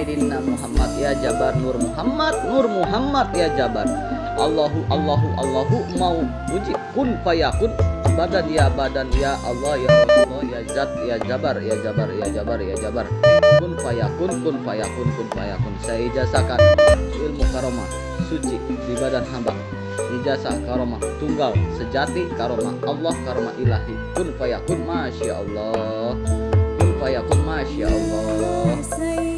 Sayyidina Muhammad ya Jabar, Nur Muhammad ya Jabar. Allahu mau puji kun fayakun, badan ya Allah ya Rasulullah ya Zat ya Jabar ya Jabar ya Jabar ya Jabar. Kun fayakun. Saya ijazahkan ilmu karomah suci di badan hamba. Ijazah karomah tunggal sejati, karomah Allah, karomah ilahi. Kun fayakun, masya Allah. Kun fayakun, masya Allah.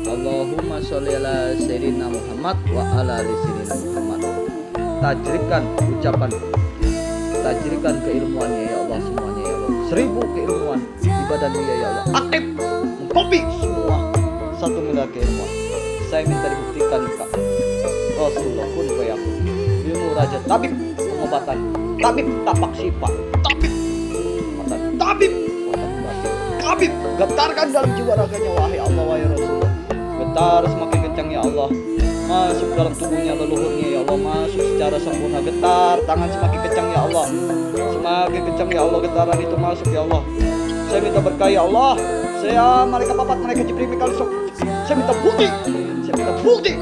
Allahumma sholli ala Sayyidina Muhammad wa ala ali Sayyidina Muhammad. Tajrikan ucapan, tajrikan keilmuannya ya Allah, semuanya ya Allah. 1000 keilmuan di badanmu ya Allah. Aktif mengkopi semua 1 miliar keilmuan. Saya minta dibuktikan Kak Rasulullah kun fayakun. Ilmu raja tabib pengobatan, tabib tapak syifa, tabib pengobatan, tabib tabib getarkan dalam jiwa raganya wahai Allah wahai Rasulullah. Getar semakin kencang ya Allah, masuk dalam tubuhnya leluhurnya ya Allah, masuk secara sempurna. Getar tangan semakin kencang ya Allah, semakin kencang ya Allah, getaran itu masuk ya Allah. Saya minta berkah ya Allah, saya malaikat papat, malaikat Jibril, Mikail, saya minta bukti, saya minta bukti.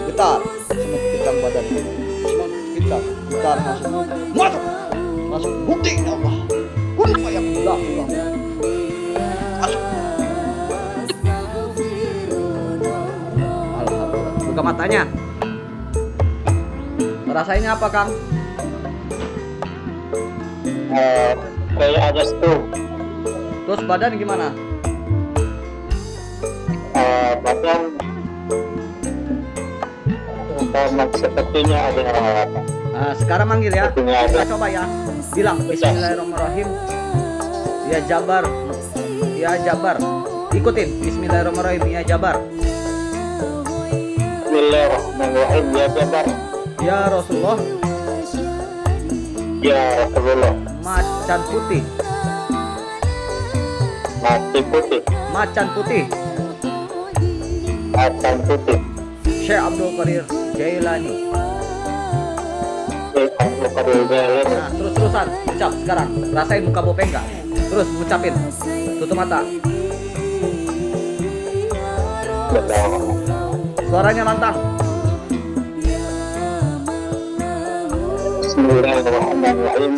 Getar semakin kencang badannya, semakin kencang, getar masuk bukti ya Allah. Kun fayakun masuk. Buka matanya. Rasanya apa Kang? Kayak ada stroke. Terus badan gimana? Badan sepertinya ada apa? Sekarang manggil ya. Kita coba ya. Bilang Bismillahirrahmanirrahim. Ya Jabar. Ya Jabar. Ikutin Bismillahirrahmanirrahim ya Jabar. Bismillahirrahmanirrahim ya Jabar. Ya Rasulullah. Ya Rasulullah. Macan putih. Macan putih. Syekh Abdul Qadir Jailani. Nah, terus-terusan ucap sekarang. Rasain muka bopeng enggak? Terus ucapin. Tutup mata. Suaranya lantang. Bismillahirrahmanirrahim.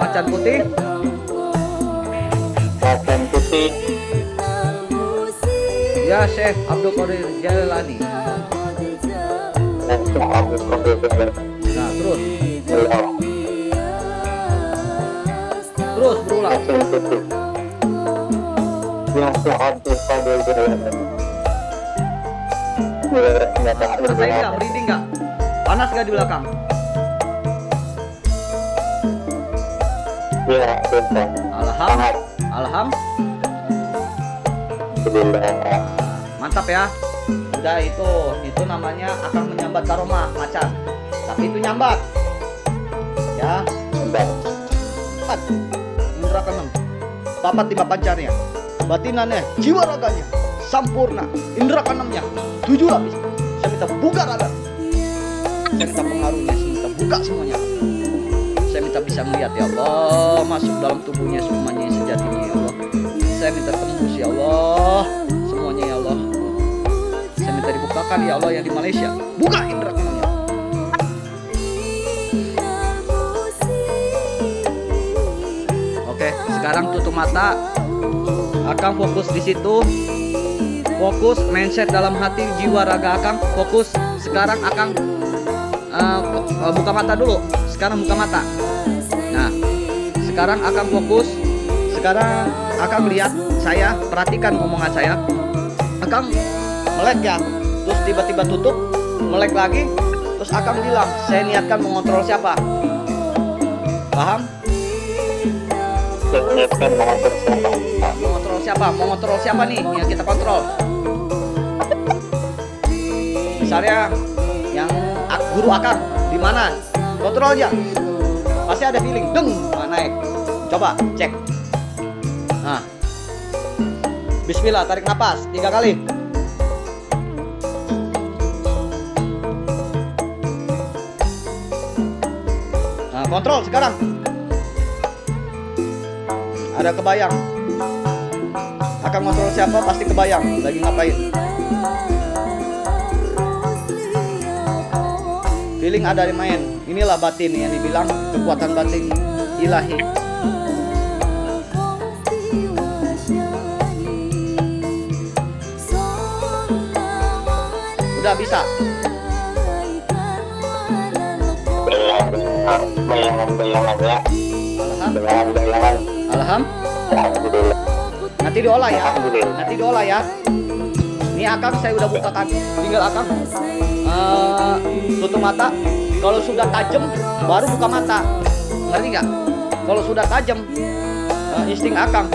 Macan putih. Ya Syekh Abdul Qadir Jailani. Nah, terus berulang. Rasain nggak? Merinding nggak? Panas nggak di belakang? Ya, Alhamdulillah. Mantap ya. Udah itu namanya akan menyambat karomah macan. Tapi itu nyambat. Ya. Indra keenam. Papat 5 pancarnya. Batinannya, jiwa raganya sempurna. Indra keenamnya 7 lapis. Saya minta buka radar. Saya minta pengaruhnya, saya minta buka semuanya. Saya minta bisa melihat ya Allah, masuk dalam tubuhnya semuanya sejatinya ya Allah. Saya minta tembus ya Allah, semuanya ya Allah. Saya minta dibukakan ya Allah yang di Malaysia. Buka indra keenamnya. Oke, sekarang tutup mata. Akang fokus di situ. Fokus mindset dalam hati, jiwa raga Akang. Fokus. Sekarang Akang buka mata dulu. Sekarang buka mata. Nah, sekarang Akang fokus. Sekarang Akang lihat saya, perhatikan omongan saya. Akang melek ya, terus tiba-tiba tutup, melek lagi, terus Akang bilang, saya niatkan mengontrol siapa? Paham? Niatkan mengontrol siapa? Mengontrol siapa? Mengontrol siapa nih yang kita kontrol? Misalnya yang guru Akang di mana? Kontrol aja. Pasti ada feeling, naik. Coba cek. Nah, Bismillah, tarik nafas 3 kali. Nah, kontrol sekarang. Ada kebayang. Akang Masrul siapa pasti kebayang lagi ngapain. Feeling ada di main. Inilah batin yang dibilang kekuatan batin ilahi. Udah bisa. Bayangan-bayangannya. Bayangan-bayangan. Alhamdulillah. Nanti diolah ya. Alhamdulillah. Nanti diolah ya. Ini Akang saya udah bukakan. Tinggal Akang tutup mata. Kalau sudah tajam baru buka mata. Ngerti nggak? Kalau sudah tajam insting Akang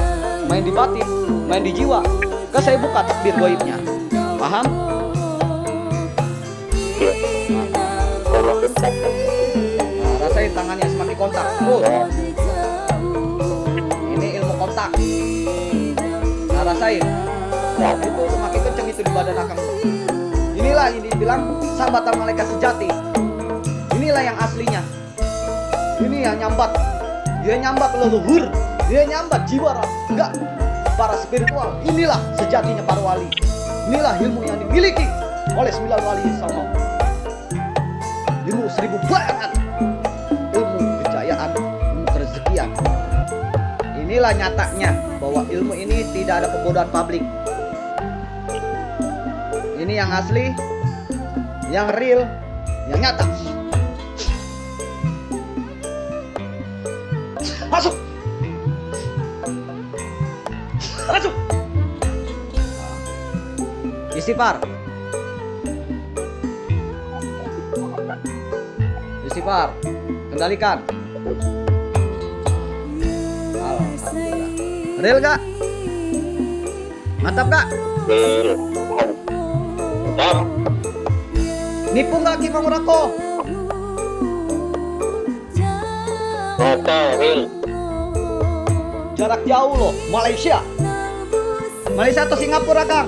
main di batin, main di jiwa. Kan saya buka takbir goibnya. Paham? Ya. Nah, rasain tangannya semakin kontak. Ini ilmu kontak. Nah, rasain. Itu semakin kenceng itu di badan Akang. Inilah ini dibilang sambatan malaikat sejati. Inilah yang aslinya. Ini yang nyambat. Dia nyambat leluhur. Dia nyambat jiwa enggak para spiritual. Inilah sejatinya para wali. Inilah ilmu yang dimiliki oleh 9 wali sama. Ilmu 1000 bayangan. Ilmu kejayaan, ilmu kerezekian. Inilah nyatanya bahwa ilmu ini tidak ada pembodohan publik. Ini yang asli, yang real, yang nyata. Masuk. Masuk. Istighfar. Istighfar. Kendalikan. Alhamdulillah. Real gak? Mantap gak? Nipu gak Ki Mangurako? Real. Jarak jauh loh, Malaysia. Malaysia atau Singapura, Kang?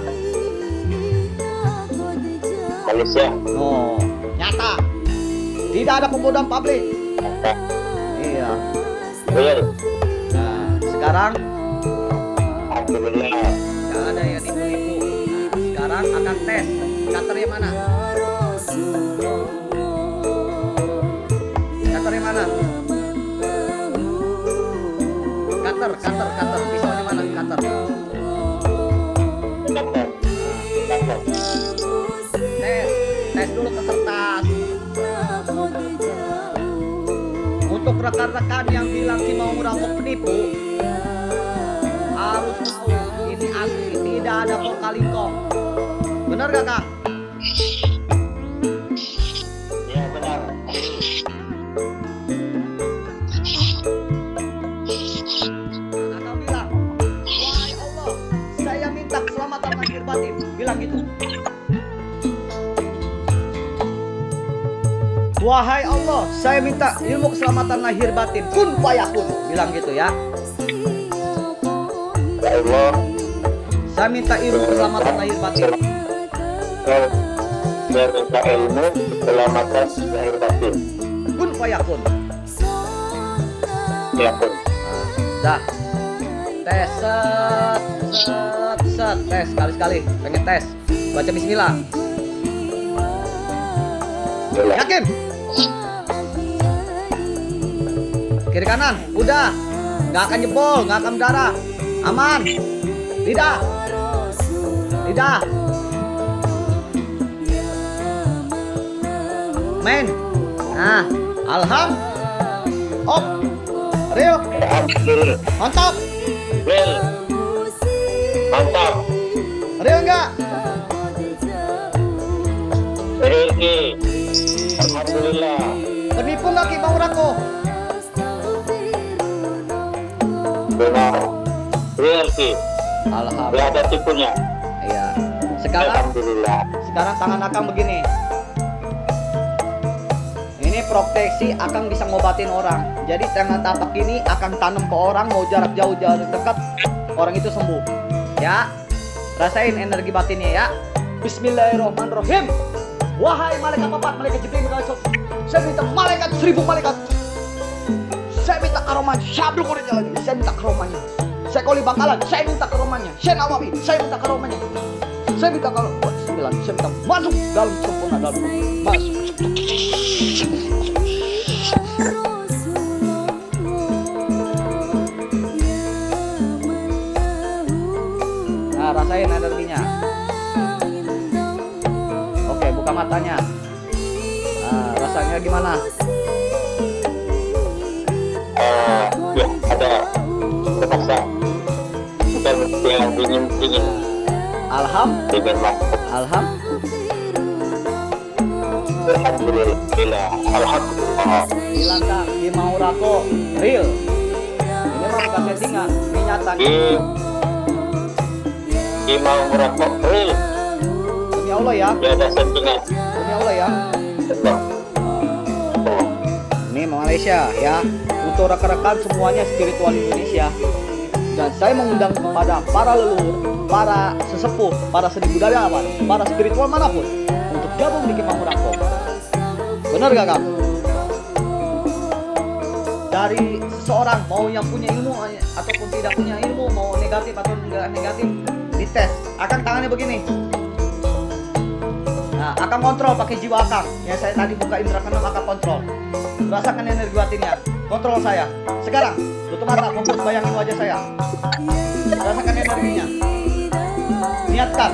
Malaysia. Oh, nyata. Tidak ada pembodohan publik. Iya. Real. Nah, sekarang Alhamdulillah. nggak ada yang nipu-nipu. Nah, sekarang akan tes. Katernya mana? Katernya mana? Kater. Pisaunya mana? Kater. Tes dulu ke kertas. Untuk rekan-rekan yang bilang Ki Mangurako penipu, harus tahu ini asli, tidak ada kong kali kong. Benar gak, Kang? Ya benar. Akang bilang, wahai Allah, saya minta keselamatan lahir batin. Bilang gitu. Wahai Allah, saya minta ilmu keselamatan lahir batin. Kun fayakun. Bilang gitu ya. Ya Allah. Saya minta ilmu keselamatan lahir batin. Saya minta ilmu keselamatan lahir batin. Kun fayakun. Ya pun. Dah. Tes set. Tes sekali-sekali. Pengen tes. Baca bismillah. Yakin? Kiri kanan, udah. Nggak akan jebol, nggak akan berdarah. Aman. Tidak. Main. Nah, Op. Real. Alhamdulillah. Mantap. Real. Mantap. Real nggak? Real Ki. Alhamdulillah. Penipu nggak Ki Mangurako? Benar. Real Ki. Alhamdulillah. Tidak ada tipunya. Iya. Sekarang Alhamdulillah. tangan Akang begini. Ini proteksi Akang bisa ngobatin orang. Jadi tangan tapak ini Akang tanam ke orang, mau jarak jauh jarak dekat, orang itu sembuh. Ya. Rasain energi batinnya ya. Bismillahirrahmanirrahim. Wahai malaikat papat, malaikat Jibril, saya minta malaikat 1000 malaikat. Saya minta karomanya. Saya minta karomanya. Syekh Oli Bangkalan, saya minta ke rumahnya. Syekh Nawawi, saya minta ke rumahnya. Saya minta kalau 9, saya minta masuk dalam sempurna dalam masuk. Nah, rasain energinya. Oke, buka matanya. Nah, rasanya gimana? Ya, ada terasa bukan yang dingin Alhamdulillah. Alhamdulillah. Bilang Kak, di Maurako real. Ini mah bukan settingan, ini nyata. Di mau merokok real. Demi Allah ya. Ya ada settingan. Demi Allah ya. Ini Malaysia ya. Untuk rekan-rekan semuanya spiritual Indonesia. Dan saya mengundang kepada para leluhur, para sesepuh, para seni budayawan, para spiritual manapun untuk gabung di Kemah Murako. Benar gak kamu? Dari seseorang mau yang punya ilmu ataupun tidak punya ilmu, mau negatif atau enggak negatif, dites. Akang tangannya begini. Nah, Akang kontrol pakai jiwa Akang. Ya saya tadi buka indra keenam, Akang kontrol. Rasakan energi batinnya. Kontrol saya. Sekarang tutup mata, fokus bayangin wajah saya. Rasakan energinya. Niatkan.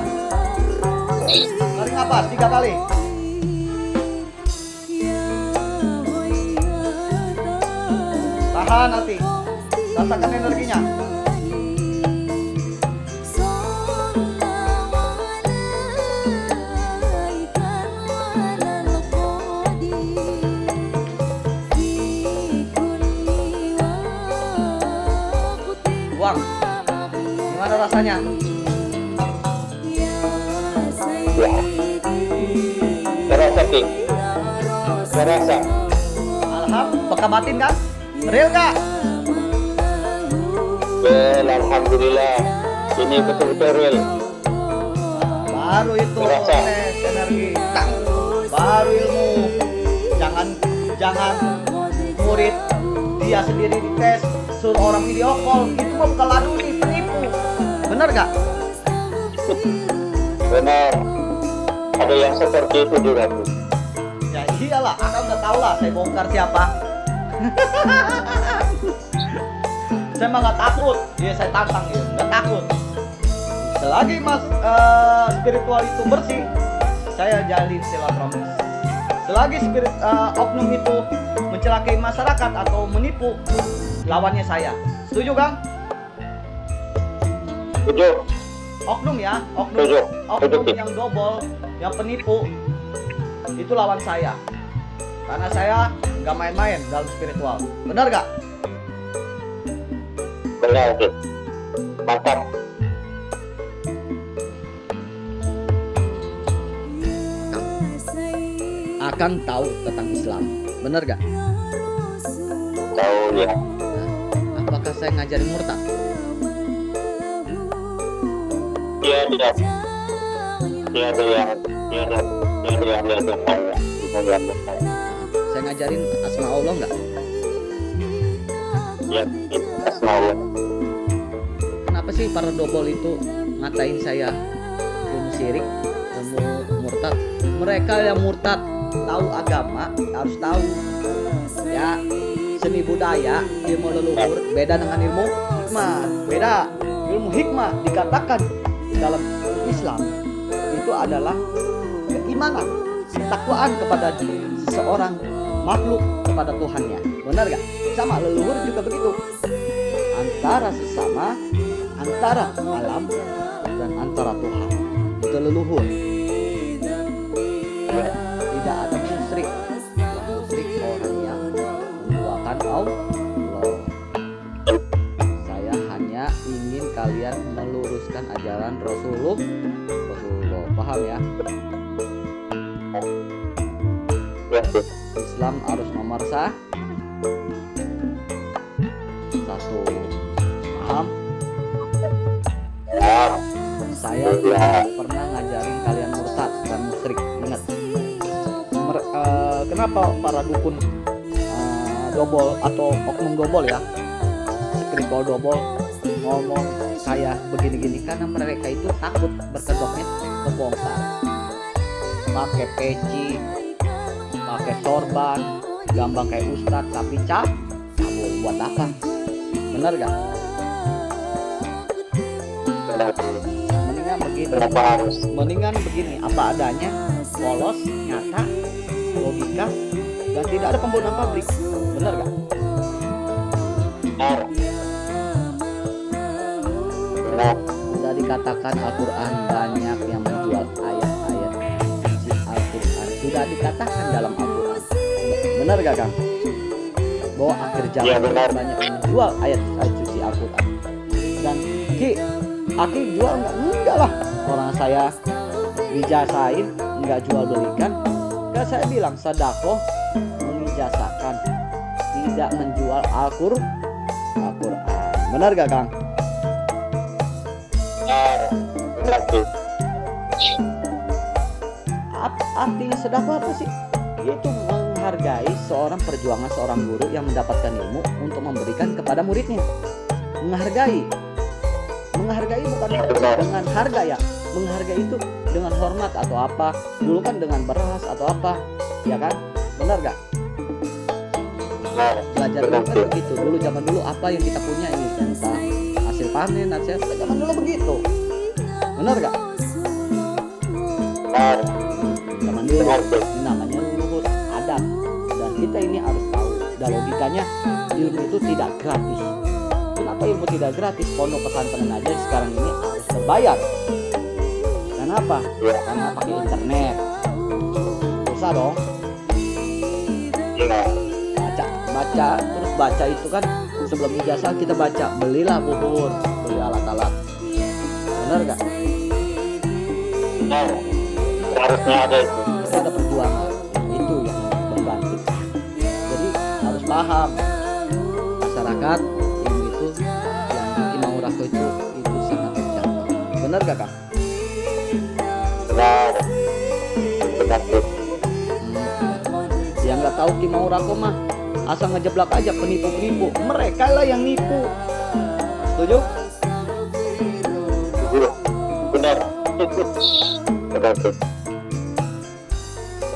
Tarik nafas 3 kali. Tahan hati. Rasakan energinya. Buang. Gimana rasanya? Ya. Terasa King. Terasa. Alhamdulillah. Peka batin kan? Real gak? Well, alhamdulillah. Ini betul-betul real. Baru itu Terasa. tes energi. Tak. Baru ilmu. Jangan murid dia sendiri dites, suruh orang video call. Itu mah bukan laduni, penipu. Bener gak? Benar. Ada yang seperti itu juga tuh. Ya iyalah, Anda udah tahu lah saya bongkar siapa. Saya mah nggak takut, dia saya tantang ya, nggak takut. Selagi mas spiritual itu bersih, saya jalin silaturahmi. Selagi oknum itu mencelakai masyarakat atau menipu, lawannya saya. Setuju Kang? Setuju. Oknum ya, Setuju. oknum Setuju. yang dobol, yang penipu, itu lawan saya. Karena saya nggak main-main dalam spiritual. Benar gak? Benar King. Mantap. Akan tahu tentang Islam. Benar gak? Tahu ya. Nah, apakah saya ngajarin murtad? Dia ada yang Saya ngajarin asma Allah nggak? ya asmaul. Kenapa sih para dobol itu ngatain saya ilmu syirik, ilmu murtad? Mereka yang murtad tahu agama harus tahu ya, seni budaya, ilmu leluhur beda dengan ilmu hikmah. Beda. Ilmu hikmah dikatakan dalam Islam itu adalah keimanan, ketakwaan kepada seseorang makhluk kepada Tuhannya. Benar gak? Sama leluhur juga begitu. Antara sesama, antara alam dan antara Tuhan. Itu leluhur. Tidak ada musyrik. Yang musyrik orang yang menduakan Allah. Saya hanya ingin kalian meluruskan ajaran Rasulullah. Paham ya? Islam harus nomor satu. Paham? Saya tidak pernah ngajarin kalian murtad dan musyrik. Ingat. Kenapa para dukun dobol atau oknum dobol ya, spiritual dobol ngomong saya begini-gini karena mereka itu takut berkedoknya kebongkar. Pakai peci, pakai sorban, gambar kayak ustadz tapi cabul buat apa? Bener gak? Benar. Mendingan begini. Kenapa harus? Mendingan begini, apa adanya, polos, nyata, logika, dan tidak ada pembodohan pabrik. Bener gak? Benar. Benar. Sudah dikatakan Al-Quran banyak yang menjual ayat-ayat suci Al-Quran. Sudah dikatakan dalam Al-Quran. Benar gak Kang? Bahwa akhir zaman Ya, benar. banyak yang menjual ayat-ayat suci Al-Quran. Dan Aki jual nggak? Enggak lah. Orang saya dijasain, nggak jual belikan. Kan saya bilang sedekah mengijasakan, tidak menjual Al-Quran. Benar gak Kang? Benar. Benar tuh. Artinya sedekah apa sih? Yaitu menghargai seorang perjuangan seorang guru yang mendapatkan ilmu untuk memberikan kepada muridnya. Menghargai bukan dengan harga ya. Menghargai itu dengan hormat atau apa? Dulu kan dengan beras atau apa? Ya kan? Benar gak? Benar. Belajar dulu kan begitu. Dulu zaman dulu apa yang kita punya ini tentang hasil panen, hasil zaman dulu begitu. Benar gak? Benar. Zaman dulu Benar tuh. ini namanya luhur adat, dan kita ini harus tahu dan logikanya ilmu itu tidak gratis. Kenapa ilmu tidak gratis? Pondok pesantren aja sekarang ini harus berbayar. Kenapa? Ya. Karena pakai internet. Susah dong. Iya. Baca terus baca itu kan sebelum ijazah kita baca, belilah buku, beli alat-alat. Benar gak? Benar. Harusnya ada itu. Itu ada perjuangan, itu yang membangkit. Jadi harus paham masyarakat ilmu itu yang di Imam Rako itu sangat terjangkau. Benar gak Kang? Benar. Benar tuh. Yang nggak tahu Imam Rako mah asal ngejeblak aja penipu-penipu. Mereka lah yang nipu. Setuju? Benar. Benar tuh.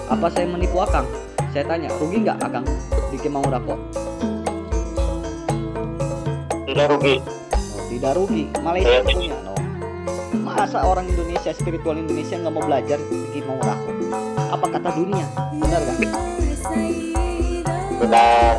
Apa saya menipu Akang? Saya tanya, rugi nggak Akang di Imam Rako? Tidak rugi. Oh, tidak rugi. Malaysia punya. No. Masa orang Indonesia, spiritual Indonesia nggak mau belajar di Imam Rako? Apa kata dunia? Benar gak? Benar.